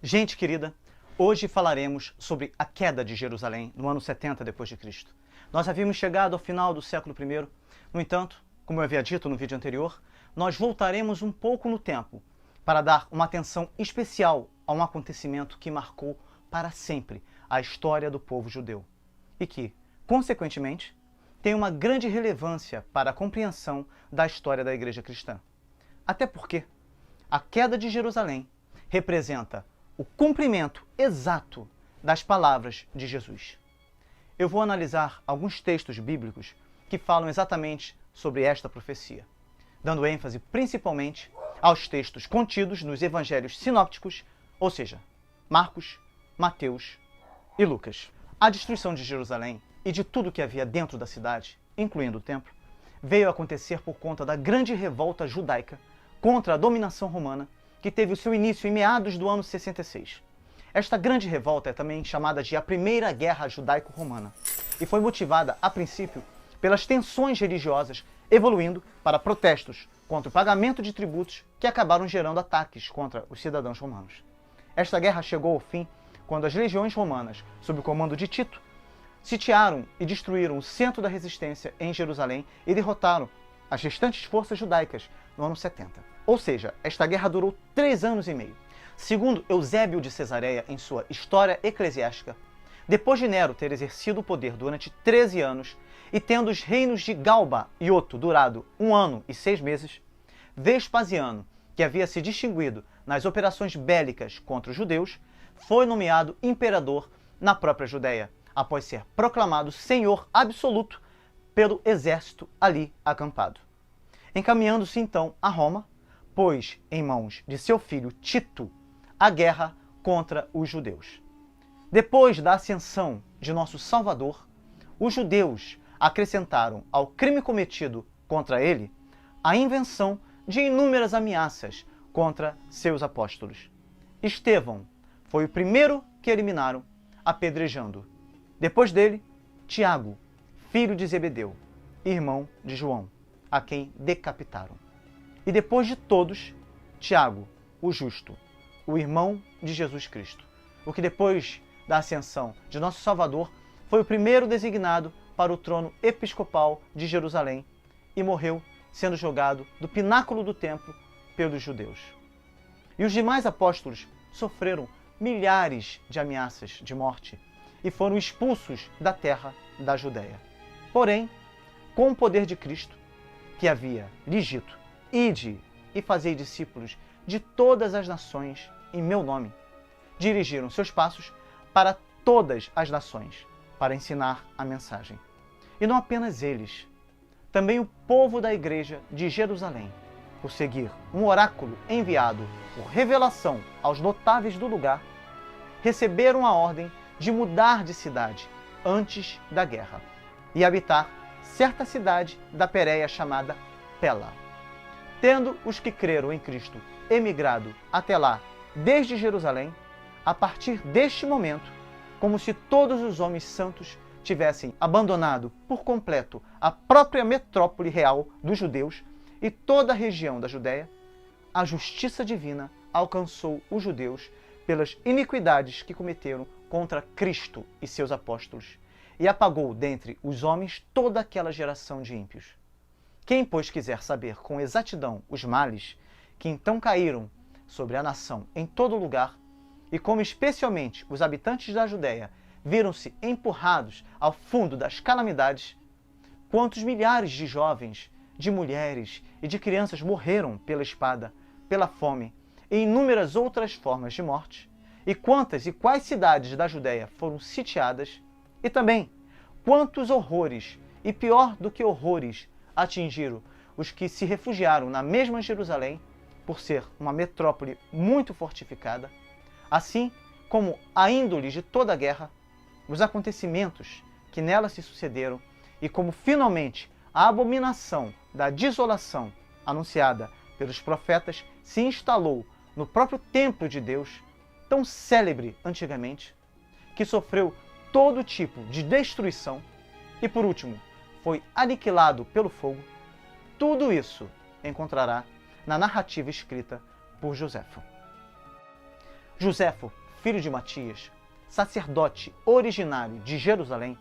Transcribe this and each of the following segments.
Gente querida, hoje falaremos sobre a queda de Jerusalém no ano 70 d.C. Nós havíamos chegado ao final do século I, no entanto, como eu havia dito no vídeo anterior, nós voltaremos um pouco no tempo para dar uma atenção especial a um acontecimento que marcou para sempre a história do povo judeu e que, consequentemente, tem uma grande relevância para a compreensão da história da Igreja cristã. Até porque a queda de Jerusalém representa o cumprimento exato das palavras de Jesus. Eu vou analisar alguns textos bíblicos que falam exatamente sobre esta profecia, dando ênfase principalmente aos textos contidos nos evangelhos sinópticos, ou seja, Marcos, Mateus e Lucas. A destruição de Jerusalém e de tudo que havia dentro da cidade, incluindo o templo, veio a acontecer por conta da grande revolta judaica contra a dominação romana, que teve o seu início em meados do ano 66. Esta grande revolta é também chamada de a Primeira Guerra Judaico-Romana e foi motivada, a princípio, pelas tensões religiosas, evoluindo para protestos contra o pagamento de tributos que acabaram gerando ataques contra os cidadãos romanos. Esta guerra chegou ao fim quando as legiões romanas, sob o comando de Tito, sitiaram e destruíram o centro da resistência em Jerusalém e derrotaram as restantes forças judaicas no ano 70. Ou seja, esta guerra durou 3 anos e meio. Segundo Eusébio de Cesareia, em sua História Eclesiástica, depois de Nero ter exercido o poder durante 13 anos e tendo os reinos de Galba e Otto durado 1 ano e 6 meses, Vespasiano, que havia se distinguido nas operações bélicas contra os judeus, foi nomeado imperador na própria Judéia, após ser proclamado senhor absoluto pelo exército ali acampado. Encaminhando-se então a Roma, pôs em mãos de seu filho Tito a guerra contra os judeus. Depois da ascensão de nosso Salvador, os judeus acrescentaram ao crime cometido contra ele a invenção de inúmeras ameaças contra seus apóstolos. Estevão foi o primeiro que eliminaram, apedrejando. Depois dele, Tiago, filho de Zebedeu, irmão de João, a quem decapitaram. E depois de todos, Tiago, o justo, o irmão de Jesus Cristo, o que depois da ascensão de nosso Salvador foi o primeiro designado para o trono episcopal de Jerusalém e morreu sendo jogado do pináculo do templo pelos judeus. E os demais apóstolos sofreram milhares de ameaças de morte e foram expulsos da terra da Judéia. Porém, com o poder de Cristo, que havia lhes dito: Ide e fazei discípulos de todas as nações em meu nome, dirigiram seus passos para todas as nações, para ensinar a mensagem. E não apenas eles, também o povo da igreja de Jerusalém, por seguir um oráculo enviado por revelação aos notáveis do lugar, receberam a ordem de mudar de cidade antes da guerra e habitar certa cidade da Pérea chamada Pela. Tendo os que creram em Cristo emigrado até lá desde Jerusalém, a partir deste momento, como se todos os homens santos tivessem abandonado por completo a própria metrópole real dos judeus e toda a região da Judéia, a justiça divina alcançou os judeus pelas iniquidades que cometeram contra Cristo e seus apóstolos, e apagou dentre os homens toda aquela geração de ímpios. Quem, pois, quiser saber com exatidão os males que então caíram sobre a nação em todo lugar, e como especialmente os habitantes da Judéia viram-se empurrados ao fundo das calamidades, quantos milhares de jovens, de mulheres e de crianças morreram pela espada, pela fome e inúmeras outras formas de morte, e quantas e quais cidades da Judéia foram sitiadas, e também quantos horrores, e pior do que horrores, atingiram os que se refugiaram na mesma Jerusalém, por ser uma metrópole muito fortificada, assim como a índole de toda a guerra, os acontecimentos que nela se sucederam e como finalmente a abominação da desolação anunciada pelos profetas se instalou no próprio templo de Deus, tão célebre antigamente, que sofreu todo tipo de destruição e, por último, foi aniquilado pelo fogo, tudo isso encontrará na narrativa escrita por Joséfo. Josefo, filho de Matias, sacerdote originário de Jerusalém,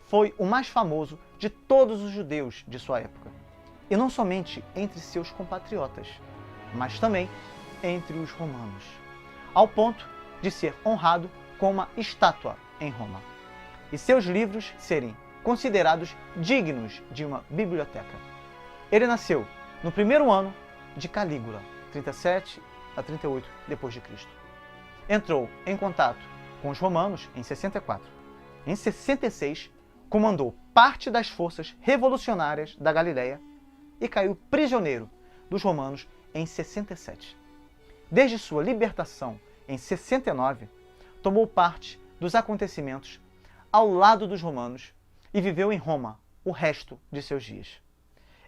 foi o mais famoso de todos os judeus de sua época. E não somente entre seus compatriotas, mas também entre os romanos, ao ponto de ser honrado com uma estátua em Roma, e seus livros serem considerados dignos de uma biblioteca. Ele nasceu no primeiro ano de Calígula, 37 a 38 d.C. Entrou em contato com os romanos em 64. Em 66, comandou parte das forças revolucionárias da Galileia e caiu prisioneiro dos romanos em 67. Desde sua libertação em 69, tomou parte dos acontecimentos ao lado dos romanos e viveu em Roma o resto de seus dias.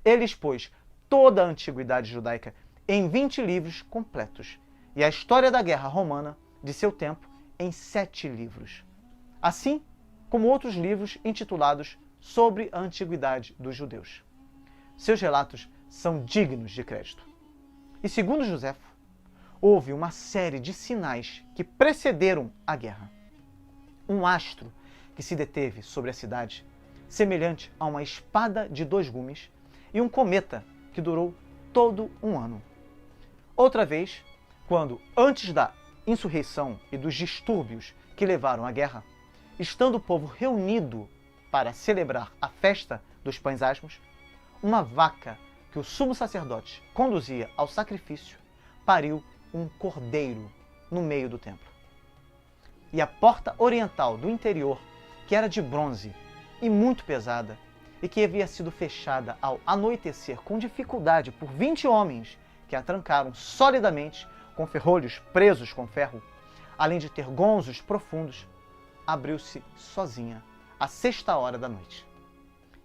Ele expôs toda a antiguidade judaica em 20 livros completos e a história da guerra romana de seu tempo em 7 livros, assim como outros livros intitulados sobre a antiguidade dos judeus. Seus relatos são dignos de crédito. E segundo Josefo, houve uma série de sinais que precederam a guerra. Um astro que se deteve sobre a cidade, semelhante a uma espada de 2 gumes, e um cometa que durou todo um ano. Outra vez, quando, antes da insurreição e dos distúrbios que levaram à guerra, estando o povo reunido para celebrar a festa dos pães asmos, uma vaca que o sumo sacerdote conduzia ao sacrifício pariu um cordeiro no meio do templo. E a porta oriental do interior, que era de bronze e muito pesada, e que havia sido fechada ao anoitecer com dificuldade por 20 homens que a trancaram solidamente com ferrolhos presos com ferro, além de ter gonzos profundos, abriu-se sozinha à 6ª da noite.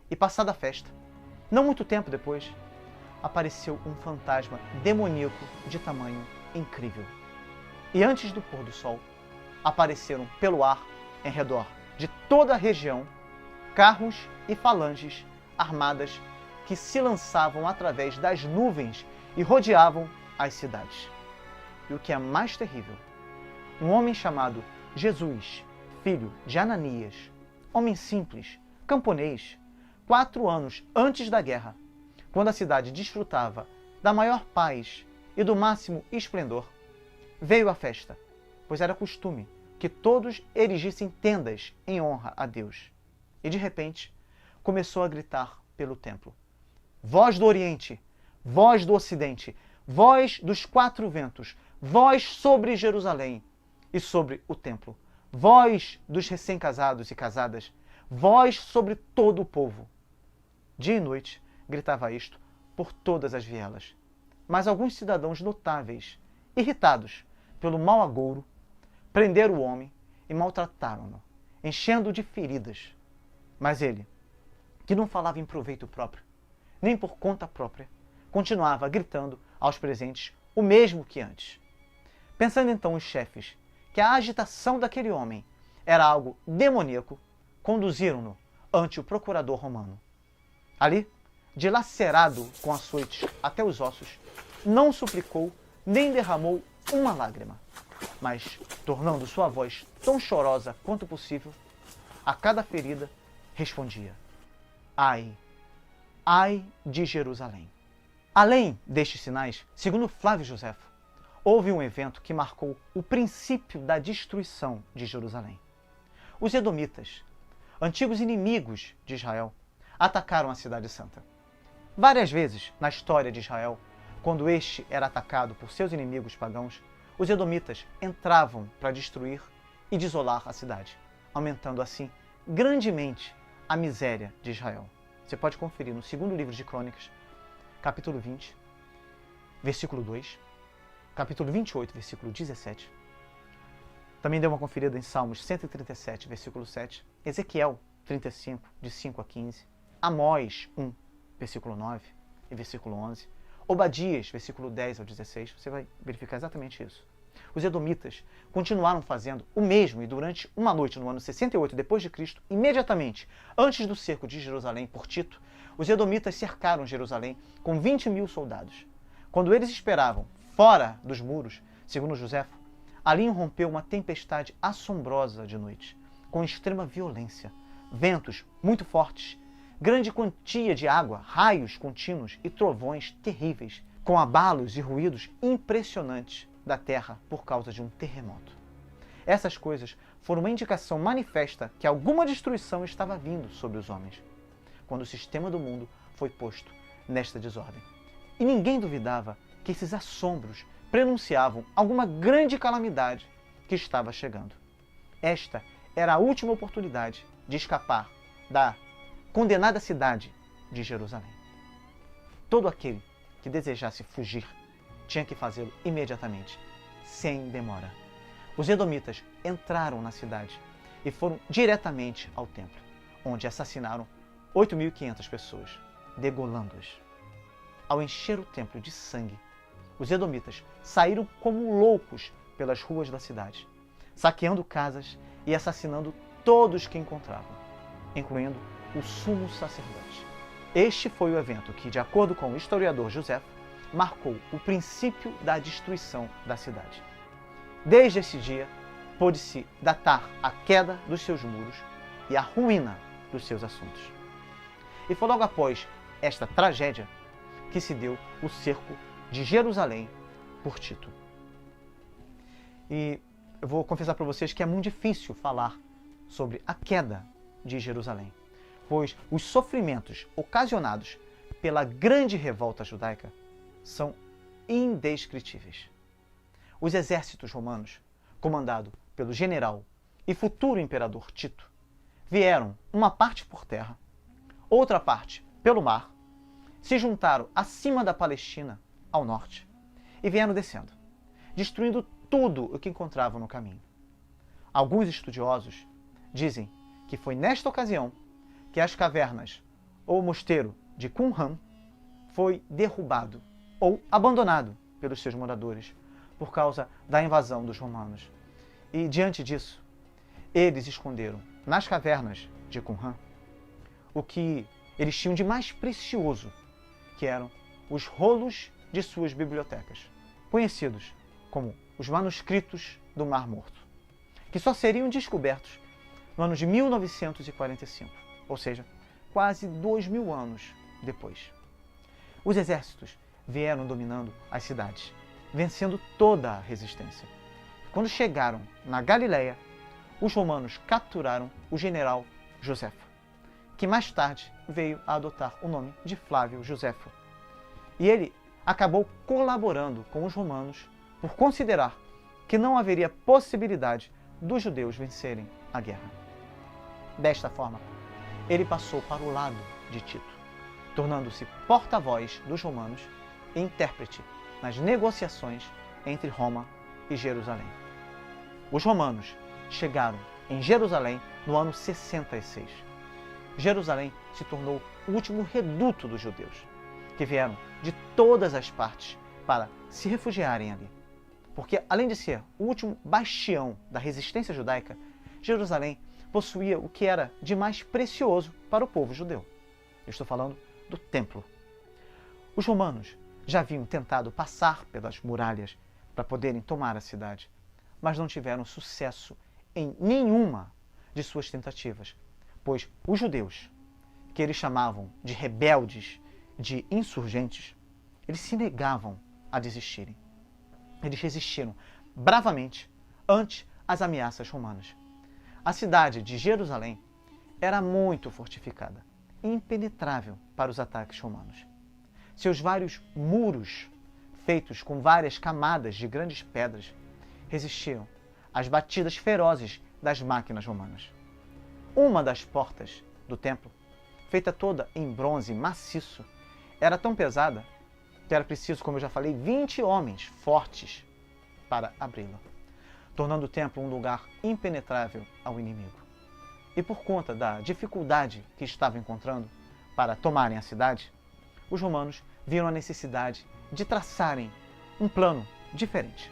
E passada a festa, não muito tempo depois, apareceu um fantasma demoníaco de tamanho incrível. E antes do pôr do sol, apareceram pelo ar, em redor de toda a região, carros e falanges armadas que se lançavam através das nuvens e rodeavam as cidades. E o que é mais terrível, um homem chamado Jesus, filho de Ananias, homem simples, camponês, 4 anos antes da guerra, quando a cidade desfrutava da maior paz e do máximo esplendor, veio à festa, pois era costume que todos erigissem tendas em honra a Deus. E de repente, começou a gritar pelo templo: voz do Oriente, voz do Ocidente, voz dos 4 ventos, voz sobre Jerusalém e sobre o templo, voz dos recém-casados e casadas, voz sobre todo o povo. Dia e noite gritava isto por todas as vielas. Mas alguns cidadãos notáveis, irritados pelo mau agouro, prenderam o homem e maltrataram-no, enchendo-o de feridas. Mas ele, que não falava em proveito próprio, nem por conta própria, continuava gritando aos presentes o mesmo que antes. Pensando então os chefes que a agitação daquele homem era algo demoníaco, conduziram-no ante o procurador romano. Ali, dilacerado com açoites até os ossos, não suplicou nem derramou uma lágrima, mas, tornando sua voz tão chorosa quanto possível, a cada ferida respondia: ai, ai de Jerusalém. Além destes sinais, segundo Flávio Josefo, houve um evento que marcou o princípio da destruição de Jerusalém. Os edomitas, antigos inimigos de Israel, atacaram a cidade santa. Várias vezes na história de Israel, quando este era atacado por seus inimigos pagãos, os edomitas entravam para destruir e desolar a cidade, aumentando assim grandemente a miséria de Israel. Você pode conferir no 2º livro de Crônicas, capítulo 20, versículo 2, capítulo 28, versículo 17. Também dê uma conferida em Salmos 137, versículo 7, Ezequiel 35, de 5 a 15, Amós 1, versículo 9 e versículo 11, Obadias, versículo 10 ao 16, você vai verificar exatamente isso. Os edomitas continuaram fazendo o mesmo e durante uma noite no ano 68 d.C., imediatamente antes do cerco de Jerusalém por Tito, os edomitas cercaram Jerusalém com 20.000 soldados. Quando eles esperavam fora dos muros, segundo Josefo, ali irrompeu uma tempestade assombrosa de noite, com extrema violência, ventos muito fortes, grande quantia de água, raios contínuos e trovões terríveis, com abalos e ruídos impressionantes da terra por causa de um terremoto. Essas coisas foram uma indicação manifesta que alguma destruição estava vindo sobre os homens, quando o sistema do mundo foi posto nesta desordem. E ninguém duvidava que esses assombros prenunciavam alguma grande calamidade que estava chegando. Esta era a última oportunidade de escapar da condenada cidade de Jerusalém. Todo aquele que desejasse fugir tinha que fazê-lo imediatamente, sem demora. Os edomitas entraram na cidade e foram diretamente ao templo, onde assassinaram 8.500 pessoas, degolando-as. Ao encher o templo de sangue, os edomitas saíram como loucos pelas ruas da cidade, saqueando casas e assassinando todos que encontravam, incluindo o sumo sacerdote. Este foi o evento que, de acordo com o historiador José, marcou o princípio da destruição da cidade. Desde esse dia, pôde-se datar a queda dos seus muros e a ruína dos seus assuntos. E foi logo após esta tragédia que se deu o cerco de Jerusalém por Tito. E eu vou confessar para vocês que é muito difícil falar sobre a queda de Jerusalém, pois os sofrimentos ocasionados pela grande revolta judaica são indescritíveis. Os exércitos romanos, comandado pelo general e futuro imperador Tito, vieram uma parte por terra, outra parte pelo mar, se juntaram acima da Palestina, ao norte, e vieram descendo, destruindo tudo o que encontravam no caminho. Alguns estudiosos dizem que foi nesta ocasião que as cavernas ou o mosteiro de Qumran foi derrubado ou abandonado pelos seus moradores por causa da invasão dos romanos. E diante disso, eles esconderam nas cavernas de Qumran o que eles tinham de mais precioso, que eram os rolos de suas bibliotecas, conhecidos como os manuscritos do Mar Morto, que só seriam descobertos no ano de 1945, ou seja, quase 2.000 anos depois. Os exércitos vieram dominando as cidades, vencendo toda a resistência. Quando chegaram na Galileia, os romanos capturaram o general Joséfo, que mais tarde veio a adotar o nome de Flávio Joséfo. E ele acabou colaborando com os romanos por considerar que não haveria possibilidade dos judeus vencerem a guerra. Desta forma, ele passou para o lado de Tito, tornando-se porta-voz dos romanos e intérprete nas negociações entre Roma e Jerusalém. Os romanos chegaram em Jerusalém no ano 66. Jerusalém se tornou o último reduto dos judeus, que vieram de todas as partes para se refugiarem ali. Porque, além de ser o último bastião da resistência judaica, Jerusalém possuía o que era de mais precioso para o povo judeu. Eu estou falando do templo. Os romanos já haviam tentado passar pelas muralhas para poderem tomar a cidade, mas não tiveram sucesso em nenhuma de suas tentativas, pois os judeus, que eles chamavam de rebeldes, de insurgentes, eles se negavam a desistirem. Eles resistiram bravamente ante as ameaças romanas. A cidade de Jerusalém era muito fortificada, impenetrável para os ataques romanos. Seus vários muros, feitos com várias camadas de grandes pedras, resistiam às batidas ferozes das máquinas romanas. Uma das portas do templo, feita toda em bronze maciço, era tão pesada que era preciso, como eu já falei, 20 homens fortes para abri-la, tornando o templo um lugar impenetrável ao inimigo. E por conta da dificuldade que estavam encontrando para tomarem a cidade, os romanos viram a necessidade de traçarem um plano diferente.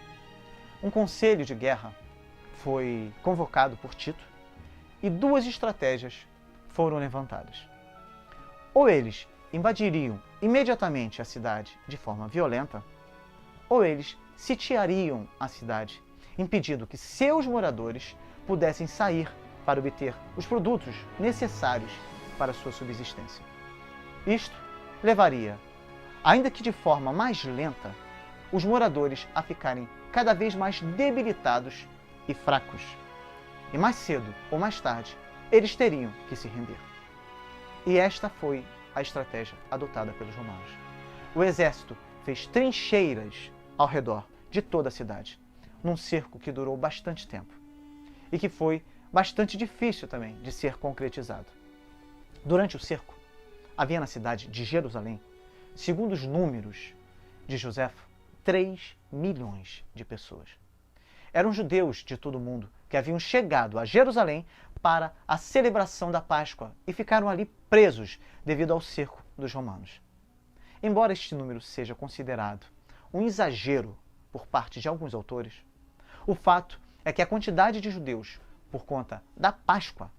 Um conselho de guerra foi convocado por Tito e duas estratégias foram levantadas. Ou eles invadiriam imediatamente a cidade de forma violenta, ou eles sitiariam a cidade impedindo que seus moradores pudessem sair para obter os produtos necessários para sua subsistência. Isto levaria, ainda que de forma mais lenta, os moradores a ficarem cada vez mais debilitados e fracos. E mais cedo ou mais tarde, eles teriam que se render. E esta foi a estratégia adotada pelos romanos. O exército fez trincheiras ao redor de toda a cidade, num cerco que durou bastante tempo e que foi bastante difícil também de ser concretizado. Durante o cerco, havia na cidade de Jerusalém, segundo os números de Joséfo, 3 milhões de pessoas. Eram judeus de todo o mundo que haviam chegado a Jerusalém para a celebração da Páscoa e ficaram ali presos devido ao cerco dos romanos. Embora este número seja considerado um exagero por parte de alguns autores, o fato é que a quantidade de judeus, por conta da Páscoa,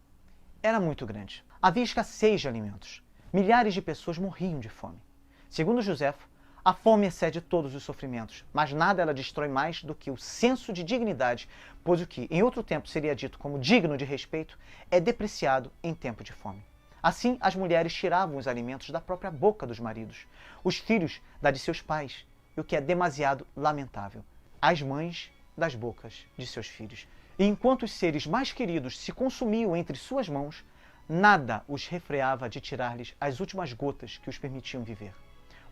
era muito grande. Havia escassez de alimentos. Milhares de pessoas morriam de fome. Segundo Joséfo, a fome excede todos os sofrimentos, mas nada ela destrói mais do que o senso de dignidade, pois o que em outro tempo seria dito como digno de respeito é depreciado em tempo de fome. Assim, as mulheres tiravam os alimentos da própria boca dos maridos, os filhos da de seus pais, e o que é demasiado lamentável, as mães das bocas de seus filhos. E enquanto os seres mais queridos se consumiam entre suas mãos, nada os refreava de tirar-lhes as últimas gotas que os permitiam viver.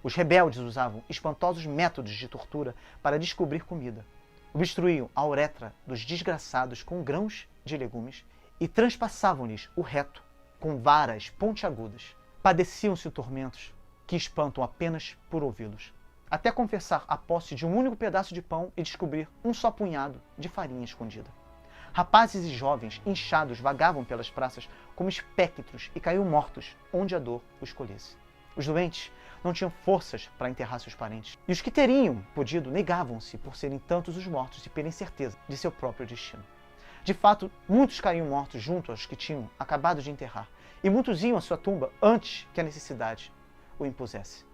Os rebeldes usavam espantosos métodos de tortura para descobrir comida. Obstruíam a uretra dos desgraçados com grãos de legumes e transpassavam-lhes o reto com varas pontiagudas. Padeciam-se tormentos que espantam apenas por ouvi-los, até confessar a posse de um único pedaço de pão e descobrir um só punhado de farinha escondida. Rapazes e jovens inchados vagavam pelas praças como espectros e caíam mortos onde a dor os colhesse. Os doentes não tinham forças para enterrar seus parentes, e os que teriam podido negavam-se por serem tantos os mortos e pela incerteza de seu próprio destino. De fato, muitos caíam mortos junto aos que tinham acabado de enterrar, e muitos iam à sua tumba antes que a necessidade o impusesse.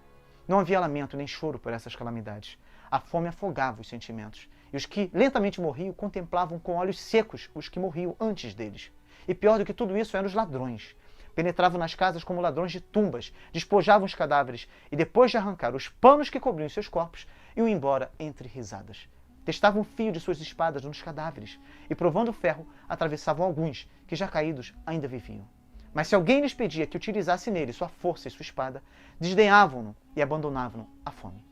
Não havia lamento nem choro por essas calamidades. A fome afogava os sentimentos, e os que lentamente morriam contemplavam com olhos secos os que morriam antes deles. E pior do que tudo isso eram os ladrões. Penetravam nas casas como ladrões de tumbas, despojavam os cadáveres e, depois de arrancar os panos que cobriam seus corpos, iam embora entre risadas. Testavam o fio de suas espadas nos cadáveres e, provando o ferro, atravessavam alguns que, já caídos, ainda viviam. Mas se alguém lhes pedia que utilizasse nele sua força e sua espada, desdenhavam-no e abandonavam-no à fome.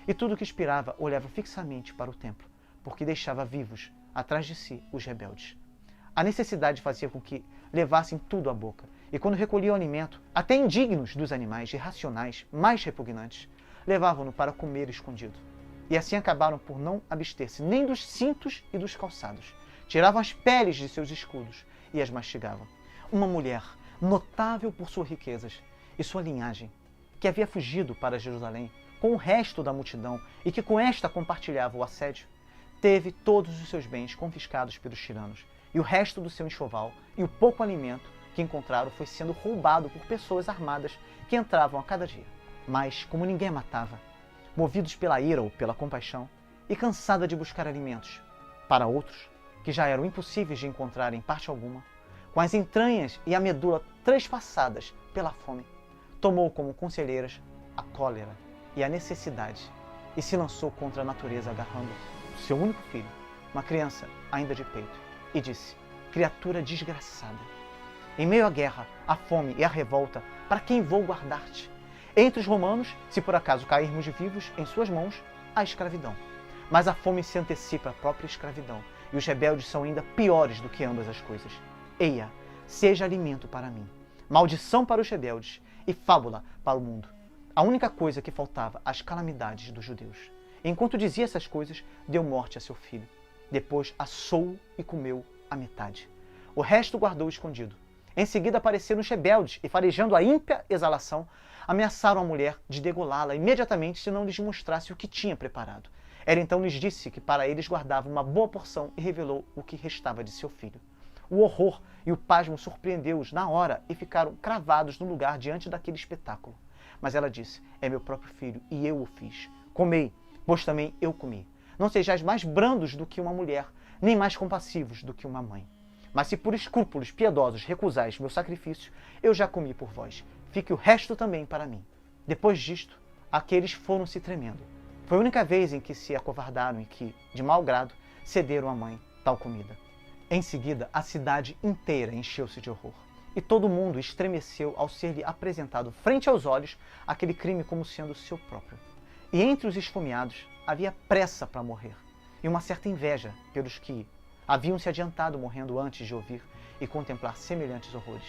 E tudo o que expirava olhava fixamente para o templo, porque deixava vivos atrás de si os rebeldes. A necessidade fazia com que levassem tudo à boca, e quando recolhiam o alimento, até indignos dos animais irracionais mais repugnantes, levavam-no para comer escondido. E assim acabaram por não abster-se nem dos cintos e dos calçados. Tiravam as peles de seus escudos e as mastigavam. Uma mulher, notável por suas riquezas e sua linhagem, que havia fugido para Jerusalém com o resto da multidão e que com esta compartilhava o assédio, teve todos os seus bens confiscados pelos tiranos, e o resto do seu enxoval e o pouco alimento que encontraram foi sendo roubado por pessoas armadas que entravam a cada dia. Mas, como ninguém a matava, movidos pela ira ou pela compaixão, e cansada de buscar alimentos para outros, que já eram impossíveis de encontrar em parte alguma, com as entranhas e a medula trespassadas pela fome, tomou como conselheiras a cólera e a necessidade e se lançou contra a natureza agarrando o seu único filho, uma criança ainda de peito, e disse: criatura desgraçada, em meio à guerra, à fome e à revolta, para quem vou guardar-te? Entre os romanos, se por acaso cairmos vivos em suas mãos, há escravidão. Mas a fome se antecipa à própria escravidão, e os rebeldes são ainda piores do que ambas as coisas. Eia, seja alimento para mim, maldição para os rebeldes e fábula para o mundo. A única coisa que faltava às calamidades dos judeus. Enquanto dizia essas coisas, deu morte a seu filho. Depois assou e comeu a metade. O resto guardou escondido. Em seguida apareceram os rebeldes e, farejando a ímpia exalação, ameaçaram a mulher de degolá-la imediatamente se não lhes mostrasse o que tinha preparado. Ela então lhes disse que para eles guardava uma boa porção e revelou o que restava de seu filho. O horror e o pasmo surpreendeu-os na hora e ficaram cravados no lugar diante daquele espetáculo. Mas ela disse: é meu próprio filho e eu o fiz. Comei, pois também eu comi. Não sejais mais brandos do que uma mulher, nem mais compassivos do que uma mãe. Mas se por escrúpulos piedosos recusais meu sacrifício, eu já comi por vós. Fique o resto também para mim. Depois disto, aqueles foram-se tremendo. Foi a única vez em que se acovardaram e que, de mau grado, cederam à mãe tal comida. Em seguida, a cidade inteira encheu-se de horror. E todo mundo estremeceu ao ser-lhe apresentado frente aos olhos aquele crime como sendo seu próprio. E entre os esfomeados havia pressa para morrer, e uma certa inveja pelos que haviam se adiantado morrendo antes de ouvir e contemplar semelhantes horrores.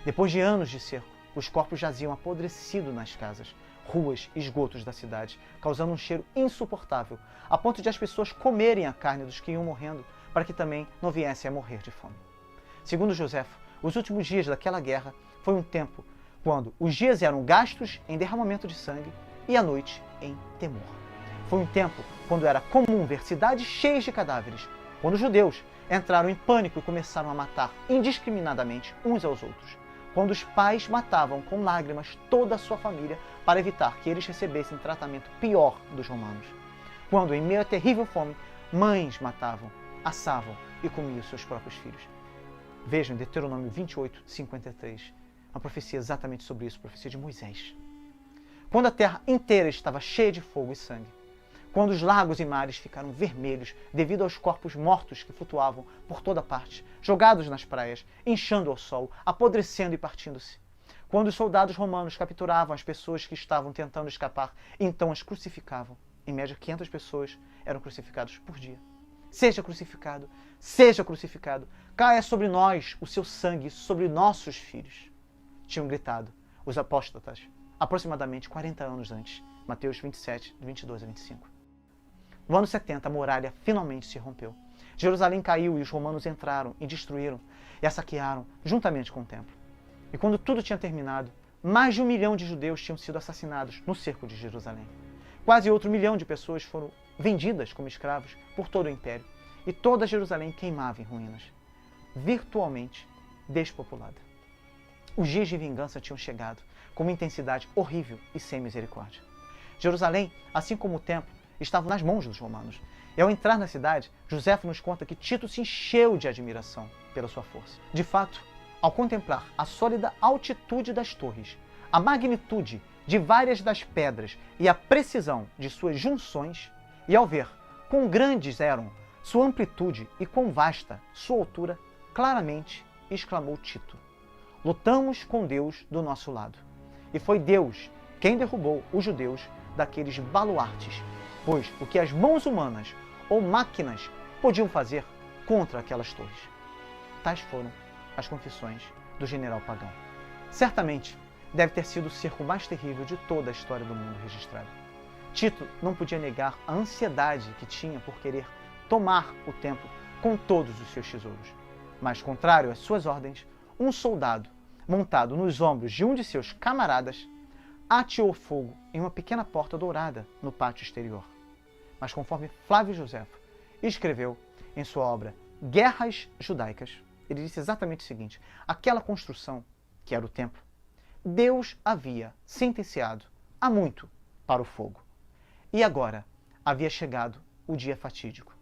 Depois de anos de cerco, os corpos jaziam apodrecidos nas casas, ruas e esgotos da cidade, causando um cheiro insuportável, a ponto de as pessoas comerem a carne dos que iam morrendo, para que também não viessem a morrer de fome. Segundo Joséfo, os últimos dias daquela guerra foi um tempo quando os dias eram gastos em derramamento de sangue e a noite em temor. Foi um tempo quando era comum ver cidades cheias de cadáveres, quando os judeus entraram em pânico e começaram a matar indiscriminadamente uns aos outros, quando os pais matavam com lágrimas toda a sua família para evitar que eles recebessem tratamento pior dos romanos, quando, em meio à terrível fome, mães matavam, assavam e comiam seus próprios filhos. Vejam em Deuteronômio 28, 53, uma profecia exatamente sobre isso, a profecia de Moisés. Quando a terra inteira estava cheia de fogo e sangue, quando os lagos e mares ficaram vermelhos devido aos corpos mortos que flutuavam por toda parte, jogados nas praias, inchando ao sol, apodrecendo e partindo-se. Quando os soldados romanos capturavam as pessoas que estavam tentando escapar, então as crucificavam. Em média, 500 pessoas eram crucificadas por dia. Seja crucificado, caia sobre nós o seu sangue, sobre nossos filhos. Tinham gritado os apóstatas, aproximadamente 40 anos antes, Mateus 27, 22 a 25. No ano 70, a muralha finalmente se rompeu. Jerusalém caiu e os romanos entraram e destruíram e a saquearam juntamente com o templo. E quando tudo tinha terminado, mais de 1 milhão de judeus tinham sido assassinados no cerco de Jerusalém. Quase outro 1 milhão de pessoas foram vendidas como escravos por todo o império, e toda Jerusalém queimava em ruínas, virtualmente despopulada. Os dias de vingança tinham chegado, com uma intensidade horrível e sem misericórdia. Jerusalém, assim como o templo, estava nas mãos dos romanos. E ao entrar na cidade, Joséfo nos conta que Tito se encheu de admiração pela sua força. De fato, ao contemplar a sólida altitude das torres, a magnitude de várias das pedras e a precisão de suas junções, e ao ver quão grandes eram sua amplitude e quão vasta sua altura, claramente exclamou Tito: lutamos com Deus do nosso lado. E foi Deus quem derrubou os judeus daqueles baluartes, pois o que as mãos humanas ou máquinas podiam fazer contra aquelas torres. Tais foram as confissões do general pagão. Certamente deve ter sido o cerco mais terrível de toda a história do mundo registrada. Tito não podia negar a ansiedade que tinha por querer tomar o templo com todos os seus tesouros. Mas, contrário às suas ordens, um soldado, montado nos ombros de um de seus camaradas, ateou fogo em uma pequena porta dourada no pátio exterior. Mas conforme Flávio Joséfo escreveu em sua obra Guerras Judaicas, ele disse exatamente o seguinte: aquela construção, que era o templo, Deus havia sentenciado há muito para o fogo. E agora havia chegado o dia fatídico.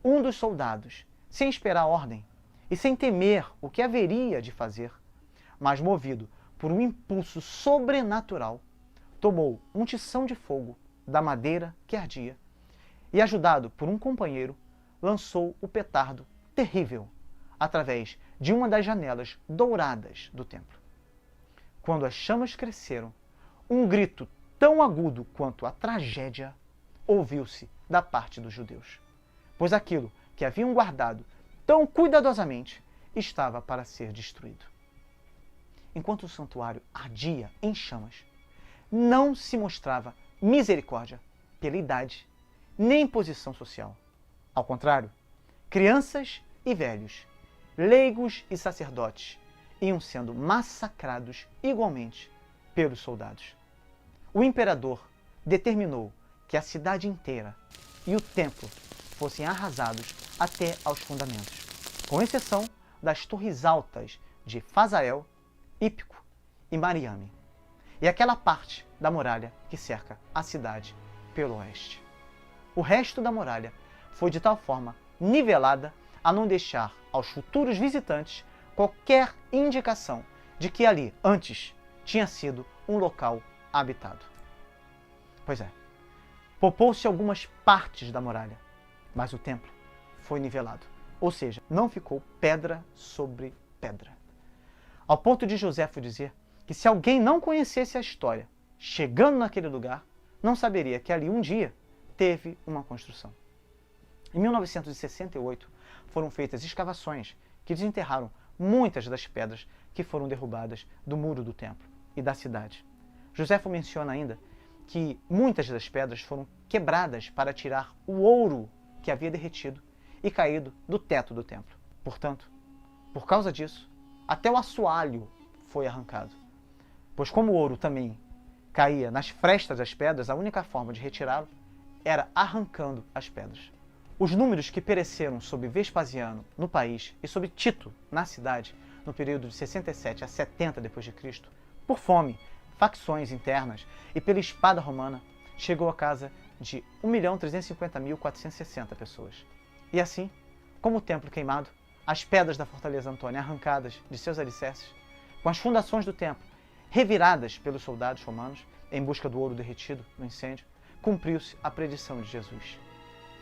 Um dos soldados, sem esperar ordem e sem temer o que haveria de fazer, mas movido por um impulso sobrenatural, tomou um tição de fogo da madeira que ardia e, ajudado por um companheiro, lançou o petardo terrível através de uma das janelas douradas do templo. Quando as chamas cresceram, um grito tão agudo quanto a tragédia ouviu-se da parte dos judeus, pois aquilo que haviam guardado tão cuidadosamente estava para ser destruído. Enquanto o santuário ardia em chamas, não se mostrava misericórdia pela idade nem posição social. Ao contrário, crianças e velhos, leigos e sacerdotes iam sendo massacrados igualmente pelos soldados. O imperador determinou que a cidade inteira e o templo fossem arrasados até aos fundamentos, com exceção das torres altas de Fazael, Ípico e Mariame, e aquela parte da muralha que cerca a cidade pelo oeste. O resto da muralha foi de tal forma nivelada a não deixar aos futuros visitantes qualquer indicação de que ali, antes, tinha sido um local habitado. Pois é, poupou-se algumas partes da muralha, mas o templo foi nivelado, ou seja, não ficou pedra sobre pedra. Ao ponto de Joséfo dizer que se alguém não conhecesse a história, chegando naquele lugar, não saberia que ali um dia teve uma construção. Em 1968, foram feitas escavações que desenterraram muitas das pedras que foram derrubadas do muro do templo e da cidade. Joséfo menciona ainda que muitas das pedras foram quebradas para tirar o ouro que havia derretido e caído do teto do templo. Portanto, por causa disso, até o assoalho foi arrancado. Pois como o ouro também caía nas frestas das pedras, a única forma de retirá-lo era arrancando as pedras. Os números que pereceram sob Vespasiano no país e sob Tito na cidade no período de 67 a 70 d.C., por fome, facções internas e pela espada romana, chegou a casa de 1.350.460 pessoas. E assim, como o templo queimado, as pedras da fortaleza Antônia arrancadas de seus alicerces, com as fundações do templo reviradas pelos soldados romanos em busca do ouro derretido no incêndio, cumpriu-se a predição de Jesus.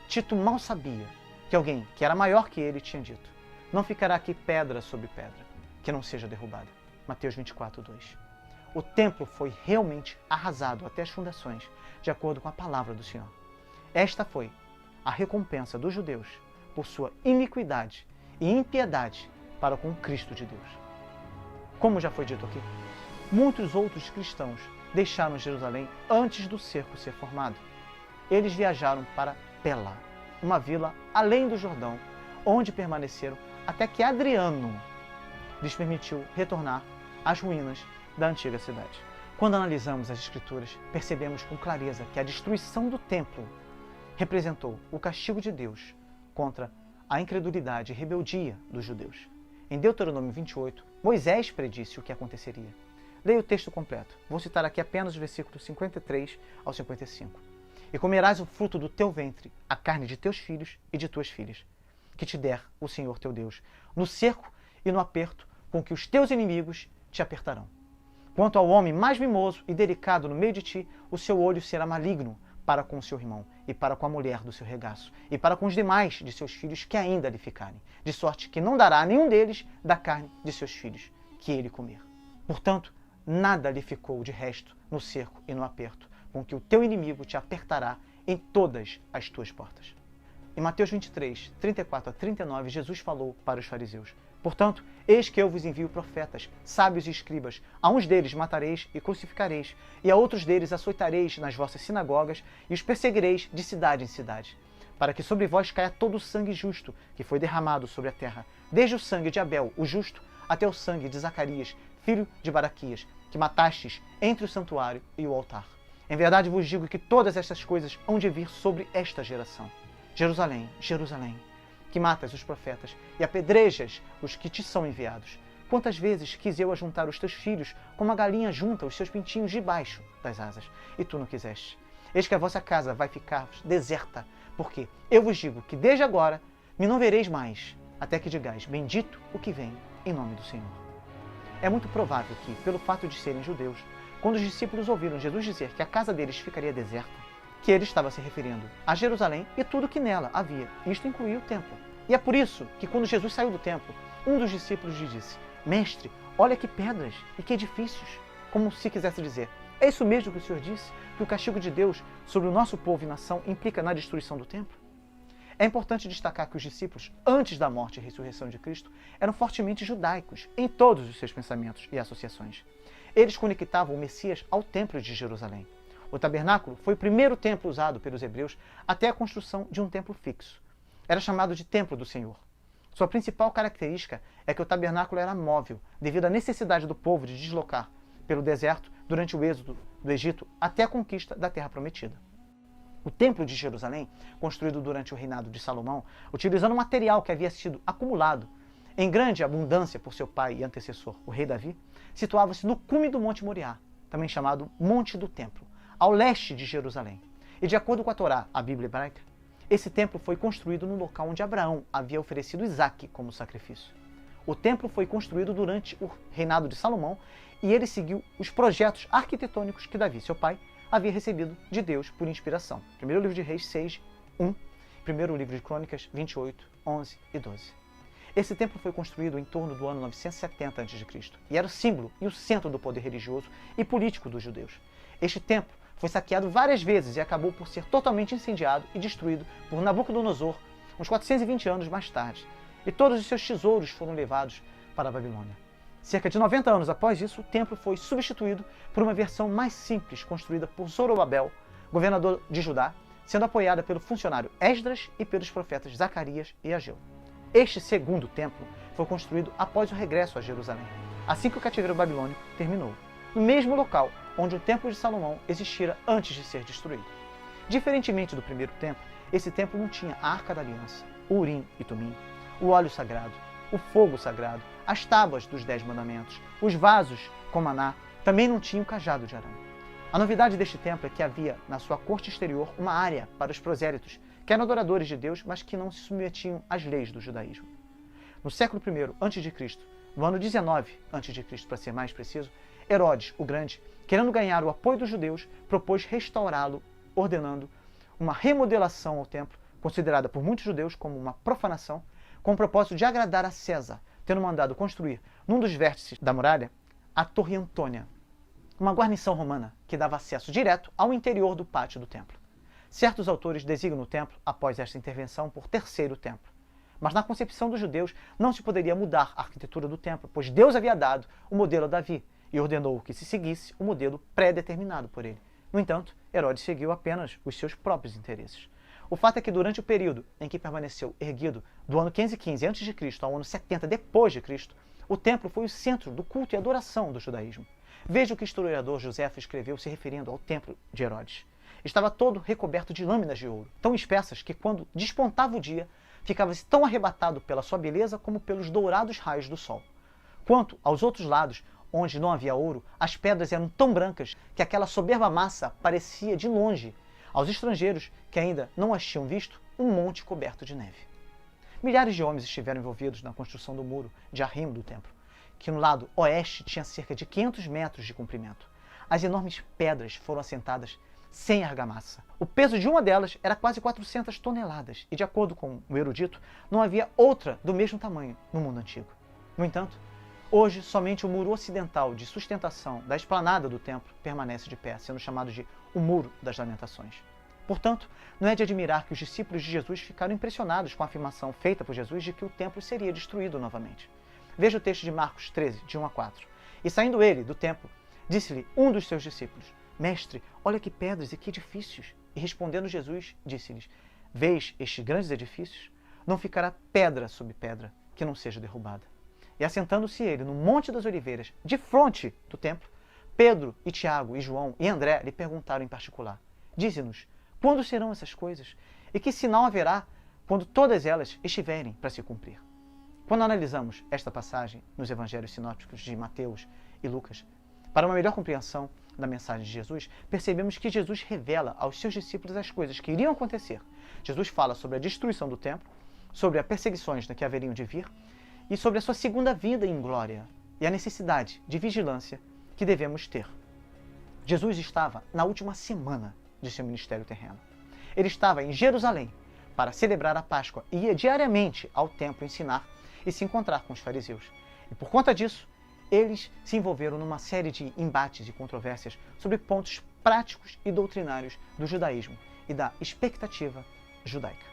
Tito mal sabia que alguém que era maior que ele tinha dito: não ficará aqui pedra sobre pedra, que não seja derrubada. Mateus 24:2. O templo foi realmente arrasado até as fundações, de acordo com a palavra do Senhor. Esta foi a recompensa dos judeus por sua iniquidade e impiedade para com o Cristo de Deus. Como já foi dito aqui, muitos outros cristãos deixaram Jerusalém antes do cerco ser formado. Eles viajaram para Pela, uma vila além do Jordão, onde permaneceram até que Adriano lhes permitiu retornar às ruínas da antiga cidade. Quando analisamos as Escrituras, percebemos com clareza que a destruição do templo representou o castigo de Deus contra a incredulidade e rebeldia dos judeus. Em Deuteronômio 28, Moisés predisse o que aconteceria. Leia o texto completo. Vou citar aqui apenas os versículos 53 ao 55. E comerás o fruto do teu ventre, a carne de teus filhos e de tuas filhas, que te der o Senhor teu Deus, no cerco e no aperto com que os teus inimigos te apertarão. Quanto ao homem mais mimoso e delicado no meio de ti, o seu olho será maligno para com o seu irmão, e para com a mulher do seu regaço, e para com os demais de seus filhos que ainda lhe ficarem, de sorte que não dará a nenhum deles da carne de seus filhos, que ele comer. Portanto, nada lhe ficou de resto no cerco e no aperto, com que o teu inimigo te apertará em todas as tuas portas. Em Mateus 23, 34 a 39, Jesus falou para os fariseus: portanto, eis que eu vos envio profetas, sábios e escribas. A uns deles matareis e crucificareis, e a outros deles açoitareis nas vossas sinagogas, e os perseguireis de cidade em cidade, para que sobre vós caia todo o sangue justo que foi derramado sobre a terra, desde o sangue de Abel, o justo, até o sangue de Zacarias, filho de Baraquias, que matastes entre o santuário e o altar. Em verdade vos digo que todas estas coisas hão de vir sobre esta geração. Jerusalém, Jerusalém, que matas os profetas e apedrejas os que te são enviados. Quantas vezes quis eu ajuntar os teus filhos como a galinha junta os seus pintinhos debaixo das asas, e tu não quiseste. Eis que a vossa casa vai ficar deserta, porque eu vos digo que desde agora me não vereis mais, até que digais: bendito o que vem em nome do Senhor. É muito provável que, pelo fato de serem judeus, quando os discípulos ouviram Jesus dizer que a casa deles ficaria deserta, que ele estava se referindo a Jerusalém e tudo que nela havia. Isto incluía o templo. E é por isso que, quando Jesus saiu do templo, um dos discípulos lhe disse: mestre, olha que pedras e que edifícios. Como se quisesse dizer: é isso mesmo que o Senhor disse, que o castigo de Deus sobre o nosso povo e nação implica na destruição do templo? É importante destacar que os discípulos, antes da morte e ressurreição de Cristo, eram fortemente judaicos em todos os seus pensamentos e associações. Eles conectavam o Messias ao templo de Jerusalém. O tabernáculo foi o primeiro templo usado pelos hebreus até a construção de um templo fixo. Era chamado de Templo do Senhor. Sua principal característica é que o tabernáculo era móvel, devido à necessidade do povo de deslocar pelo deserto durante o êxodo do Egito até a conquista da Terra Prometida. O Templo de Jerusalém, construído durante o reinado de Salomão, utilizando um material que havia sido acumulado em grande abundância por seu pai e antecessor, o rei Davi, situava-se no cume do Monte Moriá, também chamado Monte do Templo, ao leste de Jerusalém. E de acordo com a Torá, a Bíblia hebraica, Esse templo foi construído no local onde Abraão havia oferecido Isaque como sacrifício. O templo foi construído durante o reinado de Salomão e ele seguiu os projetos arquitetônicos que Davi, seu pai, havia recebido de Deus por inspiração. Primeiro livro de Reis 6, 1, primeiro livro de Crônicas 28, 11 e 12. Esse templo foi construído em torno do ano 970 a.C. e era o símbolo e o centro do poder religioso e político dos judeus. Este templo foi saqueado várias vezes e acabou por ser totalmente incendiado e destruído por Nabucodonosor uns 420 anos mais tarde. E todos os seus tesouros foram levados para a Babilônia. Cerca de 90 anos após isso, o templo foi substituído por uma versão mais simples construída por Zorobabel, governador de Judá, sendo apoiada pelo funcionário Esdras e pelos profetas Zacarias e Ageu. Este segundo templo foi construído após o regresso a Jerusalém, assim que o cativeiro babilônico terminou, no mesmo local onde o templo de Salomão existira antes de ser destruído. Diferentemente do primeiro templo, esse templo não tinha a Arca da Aliança, o Urim e Tumim, o óleo sagrado, o fogo sagrado, as tábuas dos 10 mandamentos, os vasos com maná, também não tinha o cajado de Arão. A novidade deste templo é que havia na sua corte exterior uma área para os prosélitos, que eram adoradores de Deus, mas que não se submetiam às leis do judaísmo. No século I a.C., no ano 19 a.C., para ser mais preciso, Herodes, o Grande, querendo ganhar o apoio dos judeus, propôs restaurá-lo, ordenando uma remodelação ao templo, considerada por muitos judeus como uma profanação, com o propósito de agradar a César, tendo mandado construir, num dos vértices da muralha, a Torre Antônia, uma guarnição romana que dava acesso direto ao interior do pátio do templo. Certos autores designam o templo, após esta intervenção, por Terceiro Templo. Mas na concepção dos judeus não se poderia mudar a arquitetura do templo, pois Deus havia dado o modelo a Davi e ordenou que se seguisse o modelo pré-determinado por ele. No entanto, Herodes seguiu apenas os seus próprios interesses. O fato é que durante o período em que permaneceu erguido, do ano 515 a.C. ao ano 70 depois de Cristo, o templo foi o centro do culto e adoração do judaísmo. Veja o que o historiador Joséfo escreveu se referindo ao templo de Herodes. Estava todo recoberto de lâminas de ouro, tão espessas que quando despontava o dia, ficava-se tão arrebatado pela sua beleza como pelos dourados raios do sol. Quanto aos outros lados, onde não havia ouro, as pedras eram tão brancas que aquela soberba massa parecia de longe, aos estrangeiros que ainda não as tinham visto, um monte coberto de neve. Milhares de homens estiveram envolvidos na construção do muro de arrimo do templo, que no lado oeste tinha cerca de 500 metros de comprimento. As enormes pedras foram assentadas sem argamassa. O peso de uma delas era quase 400 toneladas e, de acordo com o erudito, não havia outra do mesmo tamanho no mundo antigo. No entanto, hoje somente o muro ocidental de sustentação da esplanada do templo permanece de pé, sendo chamado de o Muro das Lamentações. Portanto, não é de admirar que os discípulos de Jesus ficaram impressionados com a afirmação feita por Jesus de que o templo seria destruído novamente. Veja o texto de Marcos 13, de 1 a 4. E saindo ele do templo, disse-lhe um dos seus discípulos: Mestre, olha que pedras e que edifícios. E respondendo Jesus, disse-lhes: Vês estes grandes edifícios? Não ficará pedra sobre pedra que não seja derrubada. E assentando-se ele no Monte das Oliveiras, de fronte do templo, Pedro e Tiago e João e André lhe perguntaram em particular: Dize-nos, quando serão essas coisas? E que sinal haverá quando todas elas estiverem para se cumprir? Quando analisamos esta passagem nos evangelhos sinópticos de Mateus e Lucas, para uma melhor compreensão da mensagem de Jesus, percebemos que Jesus revela aos seus discípulos as coisas que iriam acontecer. Jesus fala sobre a destruição do templo, sobre as perseguições que haveriam de vir e sobre a sua segunda vinda em glória e a necessidade de vigilância que devemos ter. Jesus estava na última semana de seu ministério terreno. Ele estava em Jerusalém para celebrar a Páscoa e ia diariamente ao templo ensinar e se encontrar com os fariseus. E por conta disso, eles se envolveram numa série de embates e controvérsias sobre pontos práticos e doutrinários do judaísmo e da expectativa judaica.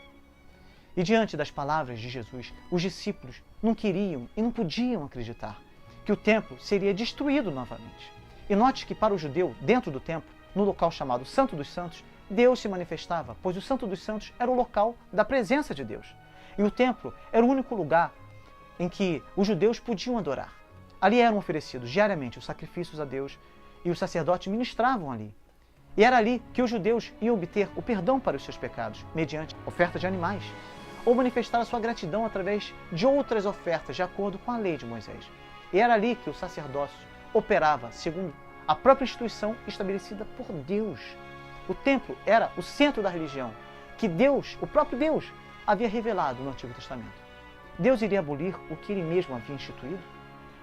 E diante das palavras de Jesus, os discípulos não queriam e não podiam acreditar que o templo seria destruído novamente. E note que para o judeu, dentro do templo, no local chamado Santo dos Santos, Deus se manifestava, pois o Santo dos Santos era o local da presença de Deus. E o templo era o único lugar em que os judeus podiam adorar. Ali eram oferecidos diariamente os sacrifícios a Deus e os sacerdotes ministravam ali. E era ali que os judeus iam obter o perdão para os seus pecados, mediante oferta de animais, ou manifestar a sua gratidão através de outras ofertas, de acordo com a lei de Moisés. E era ali que o sacerdócio operava segundo a própria instituição estabelecida por Deus. O templo era o centro da religião, que Deus, o próprio Deus, havia revelado no Antigo Testamento. Deus iria abolir o que ele mesmo havia instituído?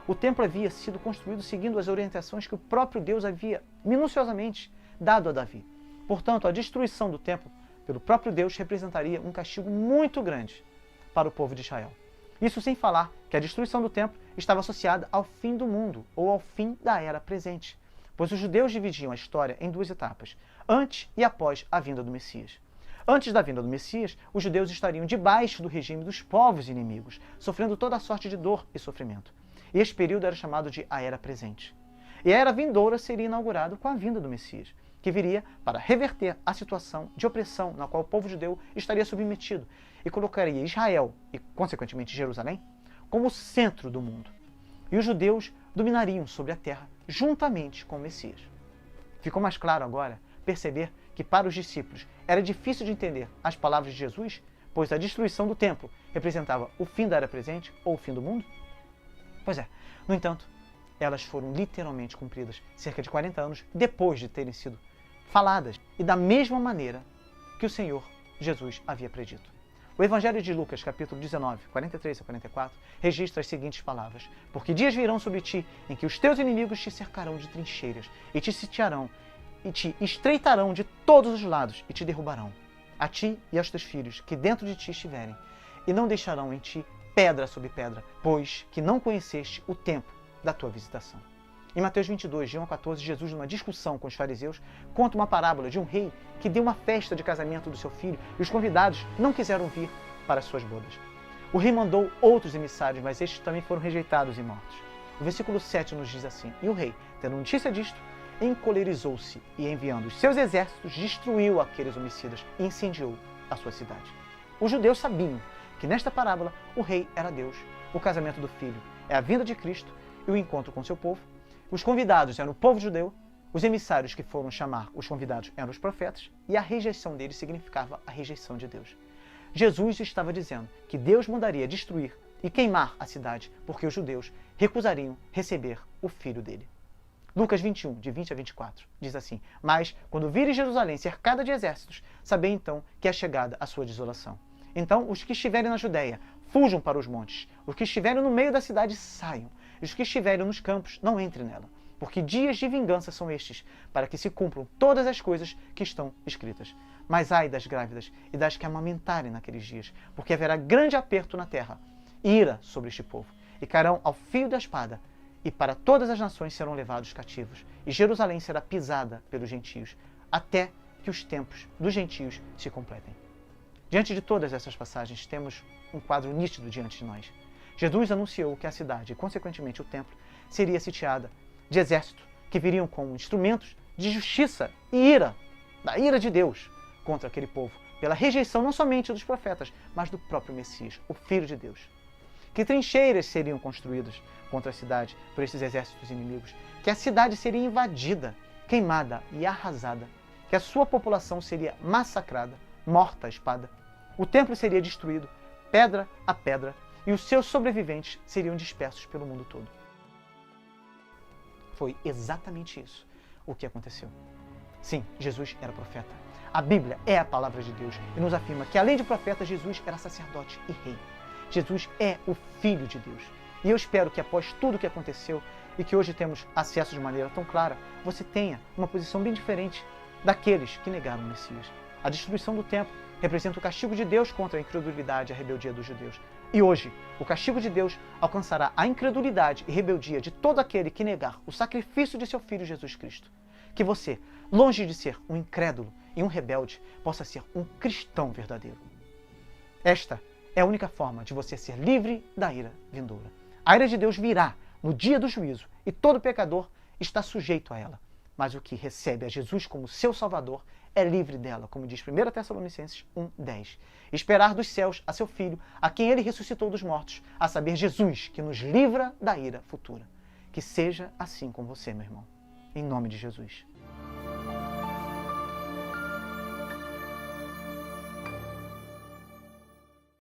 O templo havia sido construído seguindo as orientações que o próprio Deus havia minuciosamente dado a Davi. Portanto, a destruição do templo pelo próprio Deus representaria um castigo muito grande para o povo de Israel. Isso sem falar que a destruição do templo estava associada ao fim do mundo, ou ao fim da era presente, pois os judeus dividiam a história em duas etapas, antes e após a vinda do Messias. Antes da vinda do Messias, os judeus estariam debaixo do regime dos povos inimigos, sofrendo toda a sorte de dor e sofrimento. E esse período era chamado de a Era Presente. E a Era Vindoura seria inaugurada com a vinda do Messias, que viria para reverter a situação de opressão na qual o povo judeu estaria submetido e colocaria Israel, e consequentemente Jerusalém, como o centro do mundo. E os judeus dominariam sobre a terra juntamente com o Messias. Ficou mais claro agora perceber que para os discípulos era difícil de entender as palavras de Jesus, pois a destruição do templo representava o fim da Era Presente ou o fim do mundo? Pois é, no entanto, elas foram literalmente cumpridas cerca de 40 anos depois de terem sido faladas e da mesma maneira que o Senhor Jesus havia predito. O Evangelho de Lucas, capítulo 19, 43 a 44, registra as seguintes palavras: Porque dias virão sobre ti, em que os teus inimigos te cercarão de trincheiras, e te sitiarão, e te estreitarão de todos os lados, e te derrubarão, a ti e aos teus filhos, que dentro de ti estiverem, e não deixarão em ti pedra sobre pedra, pois que não conheceste o tempo da tua visitação. Em Mateus 22, de 1 a 14, Jesus, numa discussão com os fariseus, conta uma parábola de um rei que deu uma festa de casamento do seu filho e os convidados não quiseram vir para as suas bodas. O rei mandou outros emissários, mas estes também foram rejeitados e mortos. O versículo 7 nos diz assim: E o rei, tendo notícia disto, encolerizou-se e, enviando os seus exércitos, destruiu aqueles homicidas e incendiou a sua cidade. Os judeus sabiam que nesta parábola o rei era Deus, o casamento do filho é a vinda de Cristo e o encontro com seu povo. Os convidados eram o povo judeu, os emissários que foram chamar os convidados eram os profetas, e a rejeição deles significava a rejeição de Deus. Jesus estava dizendo que Deus mandaria destruir e queimar a cidade, porque os judeus recusariam receber o filho dele. Lucas 21, de 20 a 24, diz assim: Mas, quando vires Jerusalém cercada de exércitos, sabei então que é chegada a sua desolação. Então, os que estiverem na Judéia, fujam para os montes. Os que estiverem no meio da cidade, saiam. E os que estiverem nos campos, não entrem nela. Porque dias de vingança são estes, para que se cumpram todas as coisas que estão escritas. Mas ai das grávidas e das que amamentarem naqueles dias, porque haverá grande aperto na terra, e ira sobre este povo, e cairão ao fio da espada, e para todas as nações serão levados cativos, e Jerusalém será pisada pelos gentios, até que os tempos dos gentios se completem. Diante de todas essas passagens, temos um quadro nítido diante de nós. Jesus anunciou que a cidade, e consequentemente o templo, seria sitiada de exércitos que viriam com instrumentos de justiça e ira, da ira de Deus, contra aquele povo, pela rejeição não somente dos profetas, mas do próprio Messias, o Filho de Deus. Que trincheiras seriam construídas contra a cidade por esses exércitos inimigos, que a cidade seria invadida, queimada e arrasada, que a sua população seria massacrada, morta à espada, o templo seria destruído, pedra a pedra, e os seus sobreviventes seriam dispersos pelo mundo todo. Foi exatamente isso o que aconteceu. Sim, Jesus era profeta. A Bíblia é a palavra de Deus e nos afirma que, além de profeta, Jesus era sacerdote e rei. Jesus é o Filho de Deus. E eu espero que, após tudo o que aconteceu e que hoje temos acesso de maneira tão clara, você tenha uma posição bem diferente daqueles que negaram o Messias. A destruição do templo representa o castigo de Deus contra a incredulidade e a rebeldia dos judeus. E hoje, o castigo de Deus alcançará a incredulidade e rebeldia de todo aquele que negar o sacrifício de seu Filho Jesus Cristo. Que você, longe de ser um incrédulo e um rebelde, possa ser um cristão verdadeiro. Esta é a única forma de você ser livre da ira vindoura. A ira de Deus virá no dia do juízo e todo pecador está sujeito a ela. Mas o que recebe a Jesus como seu Salvador é livre dela, como diz 1 Tessalonicenses 1:10. Esperar dos céus a seu Filho, a quem ele ressuscitou dos mortos, a saber, Jesus, que nos livra da ira futura. Que seja assim com você, meu irmão. Em nome de Jesus.